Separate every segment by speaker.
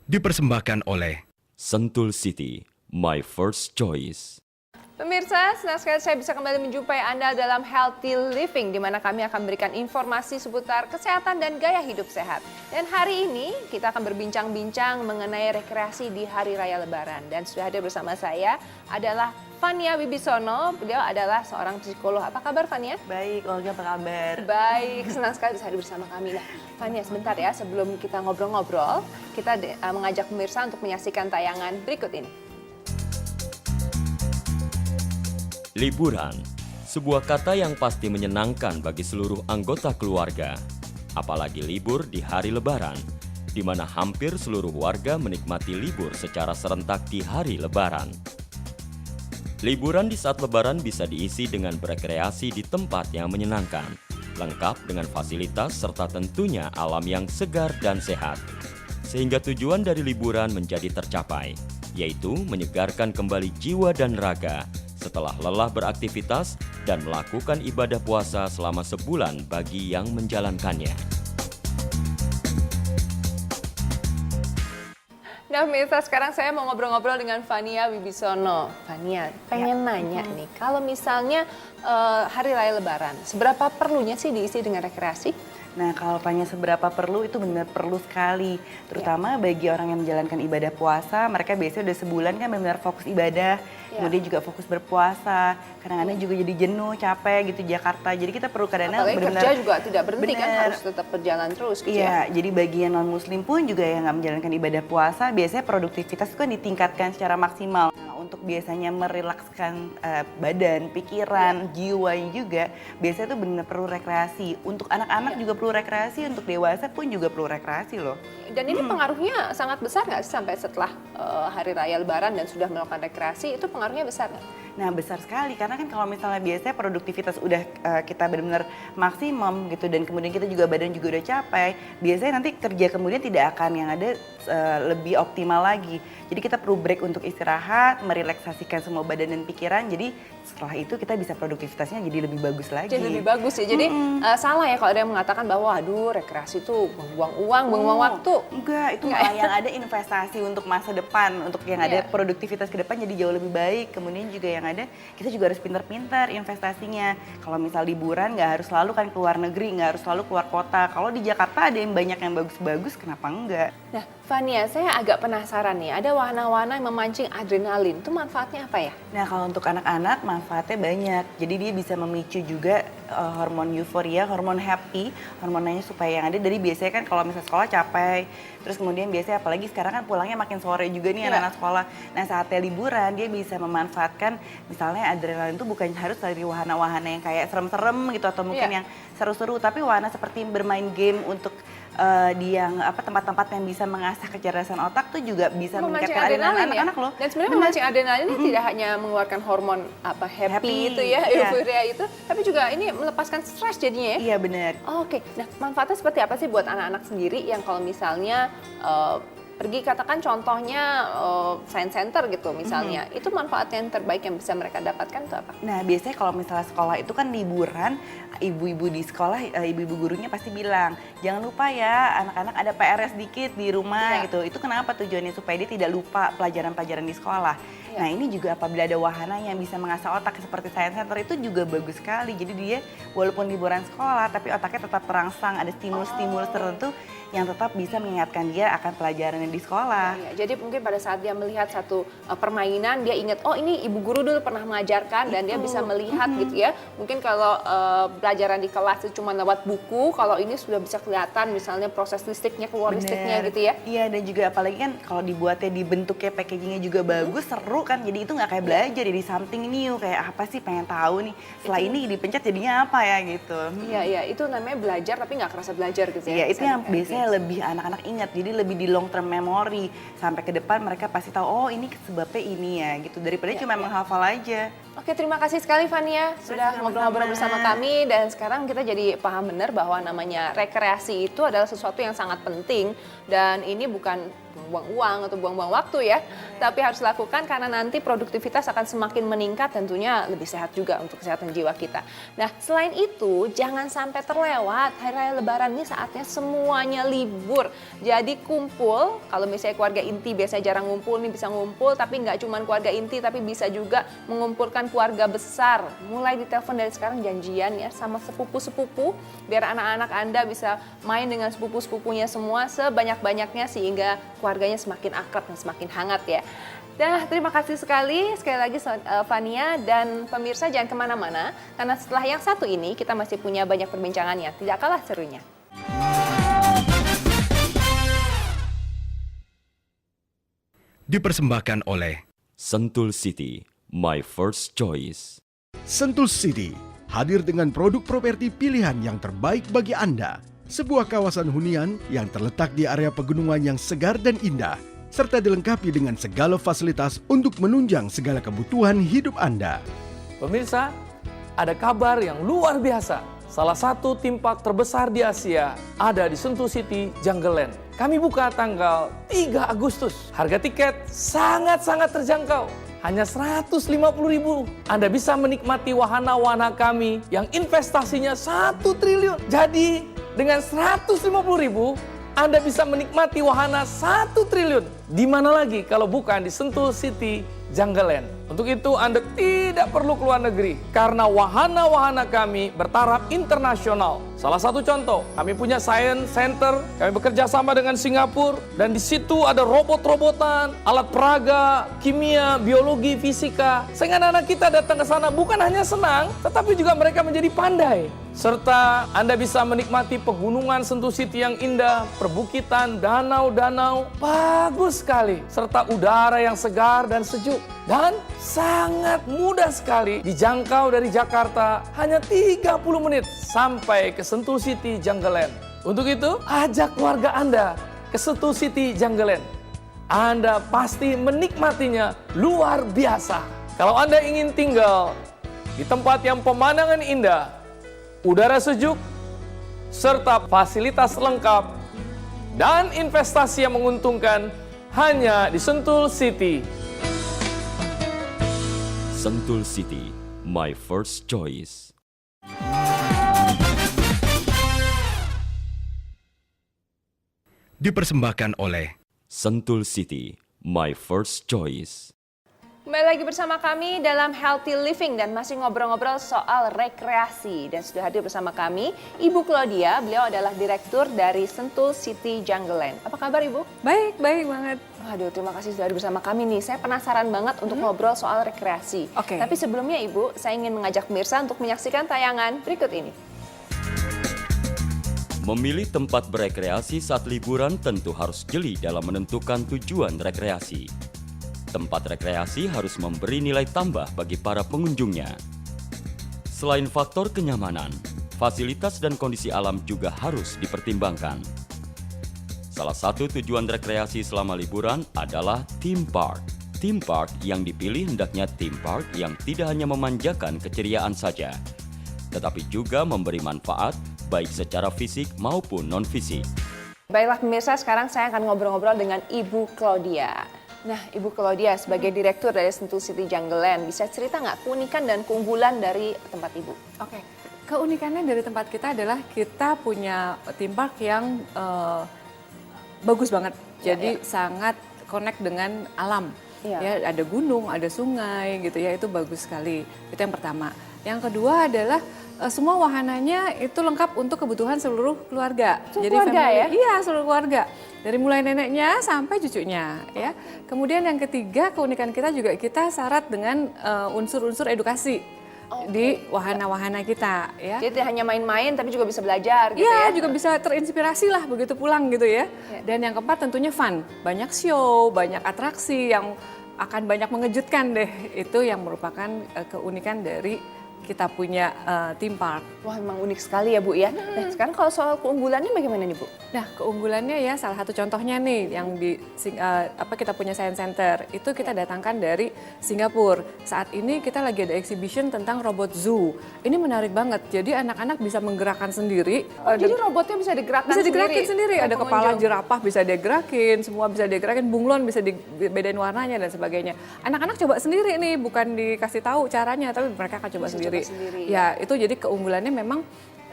Speaker 1: dipersembahkan oleh
Speaker 2: Sentul City, my first choice.
Speaker 3: Pemirsa, senang sekali saya bisa kembali menjumpai Anda dalam Healthy Living, di mana kami akan memberikan informasi seputar kesehatan dan gaya hidup sehat. Dan hari ini kita akan berbincang-bincang mengenai rekreasi di Hari Raya Lebaran. Dan sudah hadir bersama saya adalah Fania Wibisono, beliau adalah seorang psikolog. Apa kabar Fania?
Speaker 4: Baik, Olga apa kabar?
Speaker 3: Baik, senang sekali bisa hadir bersama kami. Nah, Fania sebentar ya, sebelum kita ngobrol-ngobrol, kita mengajak pemirsa untuk menyaksikan tayangan berikut ini.
Speaker 2: Liburan, sebuah kata yang pasti menyenangkan bagi seluruh anggota keluarga. Apalagi libur di hari Lebaran, di mana hampir seluruh warga menikmati libur secara serentak di hari Lebaran. Liburan di saat Lebaran bisa diisi dengan berekreasi di tempat yang menyenangkan, lengkap dengan fasilitas serta tentunya alam yang segar dan sehat. Sehingga tujuan dari liburan menjadi tercapai, yaitu menyegarkan kembali jiwa dan raga setelah lelah beraktivitas dan melakukan ibadah puasa selama sebulan bagi yang menjalankannya.
Speaker 3: Nah pemirsa, sekarang saya mau ngobrol-ngobrol dengan Fania Wibisono. Fania, pengen nanya nih, kalau misalnya Hari Raya Lebaran, seberapa perlunya sih diisi dengan rekreasi?
Speaker 4: Nah, kalau tanya seberapa perlu, itu benar perlu sekali. Terutama bagi orang yang menjalankan ibadah puasa, mereka biasanya udah sebulan kan benar fokus ibadah, kemudian juga fokus berpuasa. Kadang-kadang juga jadi jenuh, capek gitu di Jakarta. Jadi kita perlu kadang-kadang
Speaker 3: Apalagi
Speaker 4: benar-benar
Speaker 3: kerja juga tidak berhenti kan, harus tetap berjalan terus gitu ya?
Speaker 4: Iya, jadi bagi yang non-muslim pun juga yang nggak menjalankan ibadah puasa, biasanya produktivitas itu kan ditingkatkan secara maksimal. Nah, untuk biasanya merilekskan badan, pikiran, jiwanya juga, biasanya tuh benar perlu rekreasi. Untuk anak-anak juga perlu rekreasi, untuk dewasa pun juga perlu rekreasi loh.
Speaker 3: Dan ini pengaruhnya sangat besar nggak sih sampai setelah Hari Raya Lebaran dan sudah melakukan rekreasi, itu pengaruhnya besar nggak?
Speaker 4: Nah, besar sekali karena kan kalau misalnya biasanya produktivitas udah kita benar-benar maksimum gitu dan kemudian kita juga badan juga udah capai, biasanya nanti kerja kemudian tidak akan yang ada lebih optimal lagi. Jadi kita perlu break untuk istirahat, merelaksasikan semua badan dan pikiran. Jadi setelah itu kita bisa produktivitasnya jadi lebih bagus lagi.
Speaker 3: Jadi lebih bagus ya. Jadi salah ya kalau ada yang mengatakan bahwa aduh rekreasi itu buang-buang uang, buang-buang waktu.
Speaker 4: Enggak, itu malah yang ada investasi untuk masa depan, untuk yang ada produktivitas ke depan jadi jauh lebih baik. Kemudian juga yang ada kita juga harus pintar-pintar investasinya. Kalau misal liburan nggak harus selalu kan keluar negeri, nggak harus selalu keluar kota. Kalau di Jakarta ada yang banyak yang bagus-bagus, kenapa enggak?
Speaker 3: Nah, Fania, saya agak penasaran nih, ada wahana-wahana yang memancing adrenalin, itu manfaatnya apa ya?
Speaker 4: Nah, kalau untuk anak-anak manfaatnya banyak. Jadi dia bisa memicu juga hormon euforia, hormon happy, hormonnya supaya yang ada. Dari biasanya kan kalau misalnya sekolah capek, terus kemudian biasanya apalagi sekarang kan pulangnya makin sore juga nih anak-anak sekolah. Nah, saatnya liburan dia bisa memanfaatkan misalnya adrenalin itu bukan harus dari wahana-wahana yang kayak serem-serem gitu atau mungkin yang seru-seru, tapi wahana seperti bermain game untuk di yang tempat-tempat yang bisa mengasah kecerdasan otak tuh juga bisa meningkatkan adrenalin anak-anak loh.
Speaker 3: Dan sebenarnya memancing adrenalin ini tidak hanya mengeluarkan hormon happy itu ya, euforia itu, tapi juga ini melepaskan stres jadinya ya.
Speaker 4: Iya benar.
Speaker 3: Oke, nah manfaatnya seperti apa sih buat anak-anak sendiri yang kalau misalnya pergi katakan contohnya science center gitu misalnya, itu manfaat yang terbaik yang bisa mereka dapatkan itu apa?
Speaker 4: Nah biasanya kalau misalnya sekolah itu kan liburan, ibu-ibu di sekolah, ibu-ibu gurunya pasti bilang, jangan lupa ya anak-anak ada PR sedikit di rumah gitu. Itu kenapa tujuannya? Supaya dia tidak lupa pelajaran-pelajaran di sekolah. Nah ini juga apabila ada wahana yang bisa mengasah otak seperti science center itu juga bagus sekali. Jadi dia walaupun liburan sekolah tapi otaknya tetap terangsang, ada stimulus-stimulus tertentu yang tetap bisa mengingatkan dia akan pelajarannya di sekolah.
Speaker 3: Jadi mungkin pada saat dia melihat satu permainan, dia ingat, oh ini ibu guru dulu pernah mengajarkan dan dia bisa melihat gitu ya. Mungkin kalau pelajaran di kelas itu cuma lewat buku, kalau ini sudah bisa kelihatan misalnya proses listriknya, keluar listriknya gitu ya.
Speaker 4: Iya, dan juga apalagi kan kalau dibuatnya dibentuknya packagingnya juga bagus, seru kan. Jadi itu nggak kayak belajar, jadi something new, kayak apa sih pengen tahu nih. Setelah ini dipencet jadinya apa ya gitu.
Speaker 3: Iya, itu namanya belajar tapi nggak kerasa belajar gitu ya.
Speaker 4: Iya, itu yang biasanya lebih anak-anak ingat, jadi lebih di long term memory sampai ke depan mereka pasti tahu oh ini sebabnya ini ya gitu daripada cuma menghafal aja.
Speaker 3: Oke, terima kasih sekali Fania sudah ngobrol-ngobrol bersama kami dan sekarang kita jadi paham benar bahwa namanya rekreasi itu adalah sesuatu yang sangat penting dan ini bukan buang uang atau buang-buang waktu ya, tapi harus lakukan karena nanti produktivitas akan semakin meningkat, tentunya lebih sehat juga untuk kesehatan jiwa kita. Nah, selain itu jangan sampai terlewat hari raya Lebaran ini, saatnya semuanya libur. Jadi kumpul, kalau misalnya keluarga inti biasanya jarang ngumpul, nih bisa ngumpul, tapi nggak cuma keluarga inti, tapi bisa juga mengumpulkan keluarga besar. Mulai ditelepon dari sekarang, janjian ya sama sepupu-sepupu, biar anak-anak Anda bisa main dengan sepupu-sepupunya semua sebanyak-banyaknya sehingga keluarganya semakin akrab dan semakin hangat ya. Nah, terima kasih sekali lagi Fania dan pemirsa, jangan kemana-mana karena setelah yang satu ini kita masih punya banyak perbincangan yang tidak kalah serunya.
Speaker 1: Dipersembahkan oleh
Speaker 2: Sentul City, my first choice.
Speaker 1: Sentul City, hadir dengan produk properti pilihan yang terbaik bagi Anda. Sebuah kawasan hunian yang terletak di area pegunungan yang segar dan indah, serta dilengkapi dengan segala fasilitas untuk menunjang segala kebutuhan hidup Anda.
Speaker 5: Pemirsa, ada kabar yang luar biasa. Salah satu theme park terbesar di Asia ada di Sentul City Jungleland. Kami buka tanggal 3 Agustus. Harga tiket sangat-sangat terjangkau. Hanya 150.000. Anda bisa menikmati wahana-wahana kami yang investasinya 1 triliun. Jadi dengan 150.000, Anda bisa menikmati wahana 1 triliun. Di mana lagi kalau bukan di Sentul City Jungleland. Untuk itu Anda tidak perlu keluar negeri karena wahana-wahana kami bertaraf internasional. Salah satu contoh, kami punya Science Center, kami bekerja sama dengan Singapura dan di situ ada robot-robotan, alat peraga, kimia, biologi, fisika. Sehingga anak-anak kita datang ke sana bukan hanya senang, tetapi juga mereka menjadi pandai. Serta Anda bisa menikmati pegunungan Sentul City yang indah, perbukitan, danau-danau, bagus sekali. Serta udara yang segar dan sejuk. Dan sangat mudah sekali dijangkau dari Jakarta, hanya 30 menit sampai ke Sentul City Jungleland. Untuk itu, ajak keluarga Anda ke Sentul City Jungleland. Anda pasti menikmatinya luar biasa. Kalau Anda ingin tinggal di tempat yang pemandangan indah, udara sejuk, serta fasilitas lengkap, dan investasi yang menguntungkan hanya di Sentul City.
Speaker 2: Sentul City, my first choice.
Speaker 1: Dipersembahkan oleh
Speaker 2: Sentul City, my first choice.
Speaker 3: Kembali lagi bersama kami dalam Healthy Living dan masih ngobrol-ngobrol soal rekreasi. Dan sudah hadir bersama kami Ibu Claudia, beliau adalah direktur dari Sentul City Jungleland. Apa kabar Ibu?
Speaker 6: Baik, baik banget.
Speaker 3: Aduh, terima kasih sudah hadir bersama kami nih. Saya penasaran banget untuk ngobrol soal rekreasi.
Speaker 6: Oke.
Speaker 3: Tapi sebelumnya Ibu, saya ingin mengajak pemirsa untuk menyaksikan tayangan berikut ini.
Speaker 2: Memilih tempat berekreasi saat liburan tentu harus jeli dalam menentukan tujuan rekreasi. Tempat rekreasi harus memberi nilai tambah bagi para pengunjungnya. Selain faktor kenyamanan, fasilitas dan kondisi alam juga harus dipertimbangkan. Salah satu tujuan rekreasi selama liburan adalah theme park. Theme park yang dipilih hendaknya theme park yang tidak hanya memanjakan keceriaan saja, tetapi juga memberi manfaat baik secara fisik maupun non-fisik.
Speaker 3: Baiklah pemirsa, sekarang saya akan ngobrol-ngobrol dengan Ibu Claudia. Nah, Ibu Claudia sebagai direktur dari Sentul City Jungleland, bisa cerita nggak keunikan dan keunggulan dari tempat Ibu?
Speaker 6: Oke, keunikannya dari tempat kita adalah kita punya theme park yang bagus banget. Jadi sangat connect dengan alam.
Speaker 3: Iya.
Speaker 6: Ya, ada gunung, ada sungai gitu ya, itu bagus sekali. Itu yang pertama. Yang kedua adalah semua wahananya itu lengkap untuk kebutuhan seluruh keluarga.
Speaker 3: Seluruh keluarga ya?
Speaker 6: Iya, seluruh keluarga. Dari mulai neneknya sampai cucunya ya. Kemudian yang ketiga, keunikan kita juga kita syarat dengan unsur-unsur edukasi di wahana-wahana kita ya.
Speaker 3: Jadi tidak hanya main-main tapi juga bisa belajar gitu ya?
Speaker 6: Iya, juga bisa terinspirasi lah begitu pulang gitu ya. Dan yang keempat tentunya fun. Banyak show, banyak atraksi yang akan banyak mengejutkan deh. Itu yang merupakan keunikan dari kita punya theme park.
Speaker 3: Wah, memang unik sekali ya Bu ya. Nah, sekarang kalau soal keunggulannya bagaimana nih Bu?
Speaker 6: Nah, keunggulannya ya salah satu contohnya nih yang di kita punya Science Center itu kita datangkan dari Singapura. Saat ini kita lagi ada exhibition tentang robot zoo. Ini menarik banget. Jadi anak-anak bisa menggerakkan sendiri.
Speaker 3: Jadi robotnya bisa digerakkan
Speaker 6: Bisa digerakin sendiri. Ada kepala
Speaker 3: pengunjung.
Speaker 6: jerapah bisa digerakin, semua bisa digerakin, bunglon bisa dibedain warnanya dan sebagainya. Anak-anak coba sendiri nih, bukan dikasih tahu caranya, tapi mereka akan coba
Speaker 3: Bisa
Speaker 6: sendiri.
Speaker 3: coba sendiri,
Speaker 6: Ya, itu jadi keunggulannya memang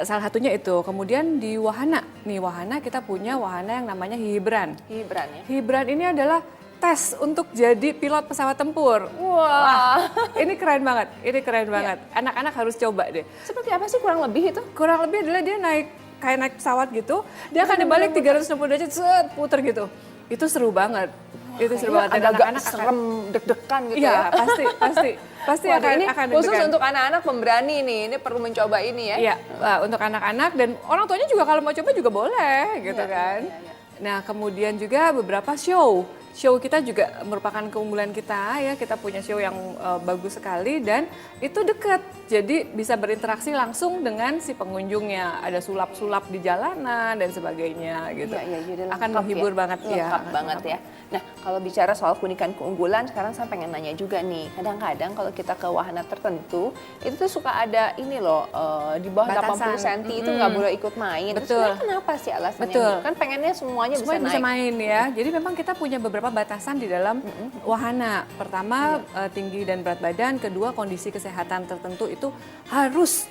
Speaker 6: salah satunya itu. Kemudian di wahana, nih wahana kita punya wahana yang namanya Hibran.
Speaker 3: Hibran ya.
Speaker 6: Hibran ini adalah tes untuk jadi pilot pesawat tempur.
Speaker 3: Wah.
Speaker 6: Ini keren banget, ini keren banget. Anak-anak harus coba deh.
Speaker 3: Seperti apa sih kurang lebih itu?
Speaker 6: Kurang lebih adalah dia kayak naik pesawat gitu, dia akan dibalik 360 derajat, set, puter gitu. Itu seru banget. Itu seru banget. Dan
Speaker 3: Agak-agak
Speaker 6: anak-anak
Speaker 3: serem, deg-degan gitu
Speaker 6: Iya,
Speaker 3: ya.
Speaker 6: pasti
Speaker 3: Waduh, ini
Speaker 6: akan
Speaker 3: khusus
Speaker 6: deg-degan.
Speaker 3: untuk anak-anak pemberani nih, ini perlu mencoba ini ya.
Speaker 6: Iya, untuk anak-anak dan orang tuanya juga kalau mau coba juga boleh gitu
Speaker 3: Iya,
Speaker 6: kan.
Speaker 3: iya.
Speaker 6: Nah, kemudian juga beberapa show. Show kita juga merupakan keunggulan kita ya. Kita punya show yang bagus sekali dan itu dekat. Jadi bisa berinteraksi langsung dengan si pengunjungnya. Ada sulap-sulap di jalanan dan sebagainya gitu.
Speaker 3: Iya, jadi
Speaker 6: Akan
Speaker 3: lengkap
Speaker 6: menghibur
Speaker 3: ya.
Speaker 6: banget ya.
Speaker 3: Lengkap banget ya. Nah, kalau bicara soal keunikan keunggulan, sekarang saya pengen nanya juga nih. Kadang-kadang kalau kita ke wahana tertentu, itu tuh suka ada ini loh, di bawah
Speaker 6: Batasan.
Speaker 3: 80 cm itu nggak boleh ikut main.
Speaker 6: Betul.
Speaker 3: Sebenarnya kenapa sih alasannya?
Speaker 6: Betul.
Speaker 3: Kan pengennya semuanya bisa
Speaker 6: Semuanya bisa
Speaker 3: naik.
Speaker 6: main ya. Jadi memang kita punya beberapa batasan di dalam wahana. Pertama tinggi dan berat badan, kedua kondisi kesehatan tertentu itu harus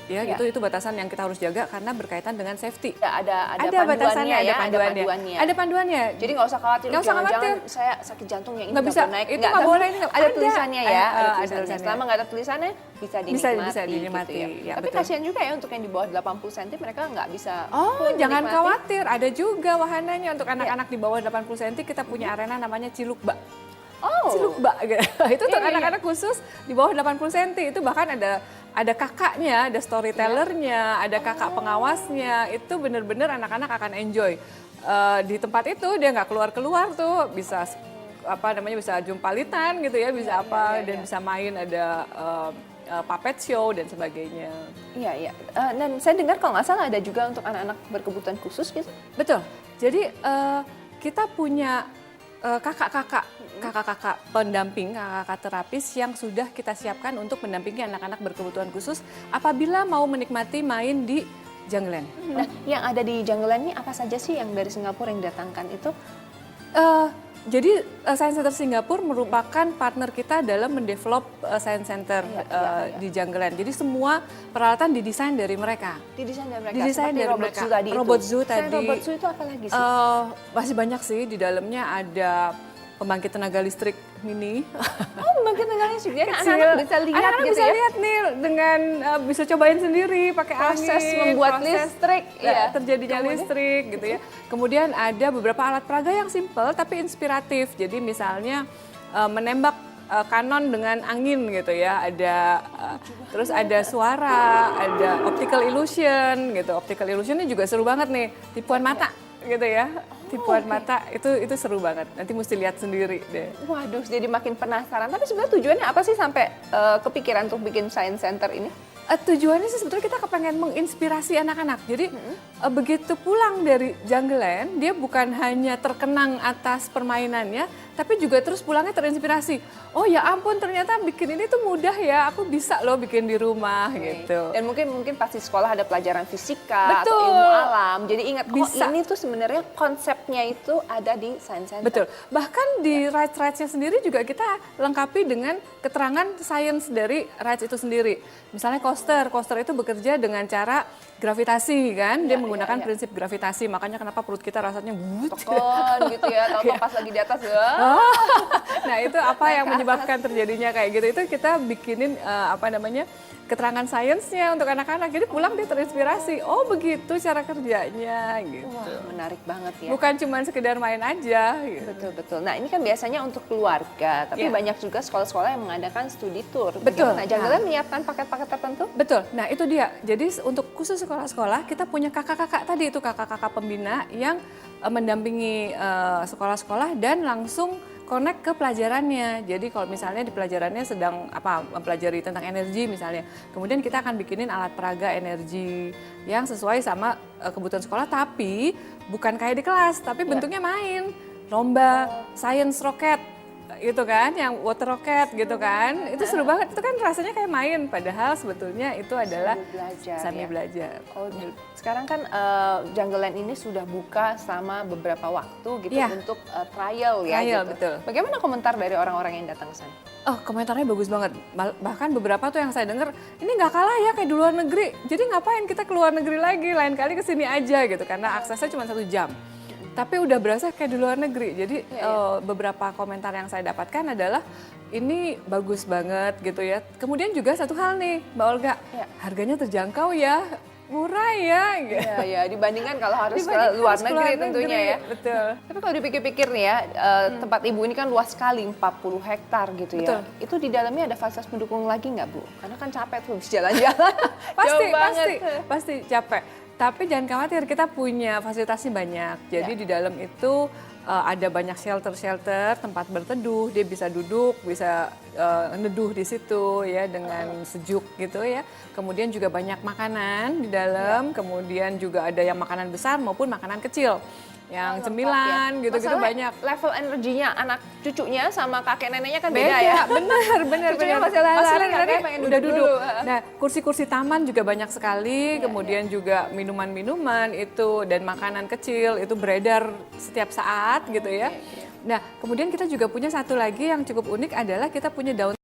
Speaker 6: ya
Speaker 3: Iya.
Speaker 6: itu batasan yang kita harus jaga karena berkaitan dengan safety.
Speaker 3: Ada
Speaker 6: batasannya,
Speaker 3: panduannya ya,
Speaker 6: ada panduannya. Ada panduannya.
Speaker 3: Jadi nggak usah khawatir,
Speaker 6: Nggak usah
Speaker 3: jangan-jangan
Speaker 6: khawatir.
Speaker 3: saya sakit jantung yang ini
Speaker 6: Nggak bisa,
Speaker 3: boleh naik.
Speaker 6: itu
Speaker 3: Nggak,
Speaker 6: nggak
Speaker 3: tapi
Speaker 6: boleh, ini nggak
Speaker 3: ada
Speaker 6: ada.
Speaker 3: tulisannya ya,
Speaker 6: Ada
Speaker 3: ada tulisannya.
Speaker 6: tulisannya.
Speaker 3: Selama nggak ada tulisannya, bisa dinikmati.
Speaker 6: Bisa dinikmati,
Speaker 3: gitu
Speaker 6: ya,
Speaker 3: Tapi
Speaker 6: betul.
Speaker 3: kasihan juga ya untuk yang di bawah 80 cm mereka nggak bisa.
Speaker 6: Oh,
Speaker 3: full
Speaker 6: jangan
Speaker 3: menikmati.
Speaker 6: khawatir, ada juga wahananya untuk anak-anak di bawah 80 cm kita punya arena namanya Cilukba.
Speaker 3: Oh,
Speaker 6: Cilukba gitu. Itu untuk
Speaker 3: Iya, iya.
Speaker 6: anak-anak khusus di bawah 80 cm. Itu bahkan ada kakaknya, ada storytellernya, ada kakak pengawasnya. Itu benar-benar anak-anak akan enjoy. Di tempat itu dia nggak keluar-keluar tuh, bisa bisa jumpalitan gitu ya, bisa dan bisa main, ada puppet show dan sebagainya.
Speaker 3: Iya. Dan saya dengar kalau nggak salah ada juga untuk anak-anak berkebutuhan khusus gitu.
Speaker 6: Betul. Jadi kita punya kakak-kakak pendamping, kakak-kakak terapis yang sudah kita siapkan untuk mendampingi anak-anak berkebutuhan khusus apabila mau menikmati main di Jungleland.
Speaker 3: Nah, yang ada di Jungleland ini apa saja sih yang dari Singapura yang didatangkan itu?
Speaker 6: Jadi Science Center Singapura merupakan partner kita dalam mendevelop Science Center di Jungleland. Jadi semua peralatan didesain dari mereka.
Speaker 3: Didesain dari mereka.
Speaker 6: Didesain
Speaker 3: seperti
Speaker 6: dari
Speaker 3: robot
Speaker 6: mereka.
Speaker 3: zoo tadi itu.
Speaker 6: Robot zoo
Speaker 3: Selain
Speaker 6: tadi.
Speaker 3: robot zoo itu apa lagi sih?
Speaker 6: Masih banyak sih, di dalamnya ada pembangkit tenaga listrik mini.
Speaker 3: Oh, pembangkit tenaga listrik. Jadi
Speaker 6: Kecil.
Speaker 3: anak-anak bisa lihat
Speaker 6: Anak-anak
Speaker 3: gitu
Speaker 6: bisa
Speaker 3: ya.
Speaker 6: lihat nih dengan bisa cobain sendiri pakai
Speaker 3: Proses
Speaker 6: angin,
Speaker 3: membuat
Speaker 6: proses,
Speaker 3: listrik,
Speaker 6: ya,
Speaker 3: iya.
Speaker 6: terjadinya
Speaker 3: Kemudian?
Speaker 6: listrik gitu ya. Kemudian ada beberapa alat peraga yang simple tapi inspiratif. Jadi misalnya menembak kanon dengan angin gitu ya. Ada terus ada suara, ada optical illusion gitu. Optical illusion ini juga seru banget nih, tipuan mata gitu ya. Tipuan mata itu seru banget. Nanti mesti lihat sendiri deh.
Speaker 3: Waduh, jadi makin penasaran. Tapi sebenarnya tujuannya apa sih sampai kepikiran untuk bikin Science Center ini?
Speaker 6: Tujuannya sih sebetulnya kita kepengen menginspirasi anak-anak. Jadi begitu pulang dari Jungleland, dia bukan hanya terkenang atas permainannya, tapi juga terus pulangnya terinspirasi. Oh ya ampun, ternyata bikin ini tuh mudah ya, aku bisa loh bikin di rumah gitu.
Speaker 3: Dan mungkin pasti sekolah ada pelajaran fisika atau
Speaker 6: Betul.
Speaker 3: ilmu alam. Jadi ingat,
Speaker 6: Bisa.
Speaker 3: ini tuh sebenarnya konsepnya itu ada di Science Center.
Speaker 6: Betul. Bahkan di rides-ridesnya sendiri juga kita lengkapi dengan keterangan sains dari rides itu sendiri. Misalnya coaster itu bekerja dengan cara gravitasi kan, dia menggunakan prinsip gravitasi. Makanya kenapa perut kita rasanya
Speaker 3: Tekan gitu ya, tahu pas lagi di atas ya.
Speaker 6: Nah itu apa yang menyebabkan terjadinya kayak gitu, itu kita bikinin keterangan sainsnya untuk anak-anak. Jadi pulang dia terinspirasi, oh begitu cara kerjanya gitu.
Speaker 3: Wah, menarik banget ya.
Speaker 6: Bukan cuma sekedar main aja gitu.
Speaker 3: Betul. Nah ini kan biasanya untuk keluarga, tapi
Speaker 6: Iya.
Speaker 3: banyak juga sekolah-sekolah yang mengadakan studi tour.
Speaker 6: Betul.
Speaker 3: Nah, Jungleland menyiapkan paket-paket tertentu?
Speaker 6: Betul, nah itu dia. Jadi untuk khusus sekolah-sekolah kita punya kakak-kakak tadi, itu kakak-kakak pembina yang mendampingi sekolah-sekolah dan langsung connect ke pelajarannya. Jadi kalau misalnya di pelajarannya sedang mempelajari tentang energi misalnya, kemudian kita akan bikinin alat peraga energi yang sesuai sama kebutuhan sekolah, tapi bukan kayak di kelas, tapi bentuknya main, lomba, science rocket, gitu kan, yang water rocket gitu kan, itu seru banget, itu kan rasanya kayak main, padahal sebetulnya itu adalah sambil belajar.
Speaker 3: Oh, sekarang kan Jungle Land ini sudah buka selama beberapa waktu gitu
Speaker 6: Iya.
Speaker 3: untuk trial ya.
Speaker 6: Trial,
Speaker 3: gitu.
Speaker 6: betul.
Speaker 3: Bagaimana komentar dari orang-orang yang datang ke sana?
Speaker 6: Oh, komentarnya bagus banget. Bahkan beberapa tuh yang saya dengar, ini nggak kalah ya kayak di luar negeri. Jadi ngapain kita ke luar negeri lagi? Lain kali ke sini aja gitu. Karena aksesnya cuma 1 jam. Tapi udah berasa kayak di luar negeri. Jadi beberapa komentar yang saya dapatkan adalah ini bagus banget gitu ya. Kemudian juga satu hal nih, Mbak Olga, harganya terjangkau ya. Murah ya, gitu.
Speaker 3: Iya, ya, dibandingkan kalau harus
Speaker 6: Dibandingkan
Speaker 3: ke luar
Speaker 6: harus
Speaker 3: negeri tentunya ya.
Speaker 6: Betul.
Speaker 3: Tapi kalau dipikir-pikir nih ya, tempat Ibu ini kan luas sekali, 40 hektar gitu ya.
Speaker 6: Betul.
Speaker 3: Itu di dalamnya ada fasilitas pendukung lagi nggak Bu? Karena kan capek tuh habis jalan-jalan.
Speaker 6: Pasti capek. Tapi jangan khawatir, kita punya fasilitasnya banyak. Jadi di dalam itu ada banyak shelter-shelter, tempat berteduh, dia bisa duduk, bisa neduh di situ ya dengan sejuk gitu ya. Kemudian juga banyak makanan di dalam, kemudian juga ada yang makanan besar maupun makanan kecil. Yang cemilan gitu-gitu banyak.
Speaker 3: Level energinya anak cucunya sama kakek neneknya kan beda ya.
Speaker 6: Bener.
Speaker 3: Cucunya masih lari-lari, kakeknya
Speaker 6: tadi
Speaker 3: pengen
Speaker 6: udah
Speaker 3: duduk
Speaker 6: duduk.
Speaker 3: dulu.
Speaker 6: Nah, kursi-kursi taman juga banyak sekali, kemudian juga minuman-minuman itu dan makanan kecil itu beredar setiap saat gitu ya. Nah, kemudian kita juga punya satu lagi yang cukup unik adalah kita punya daun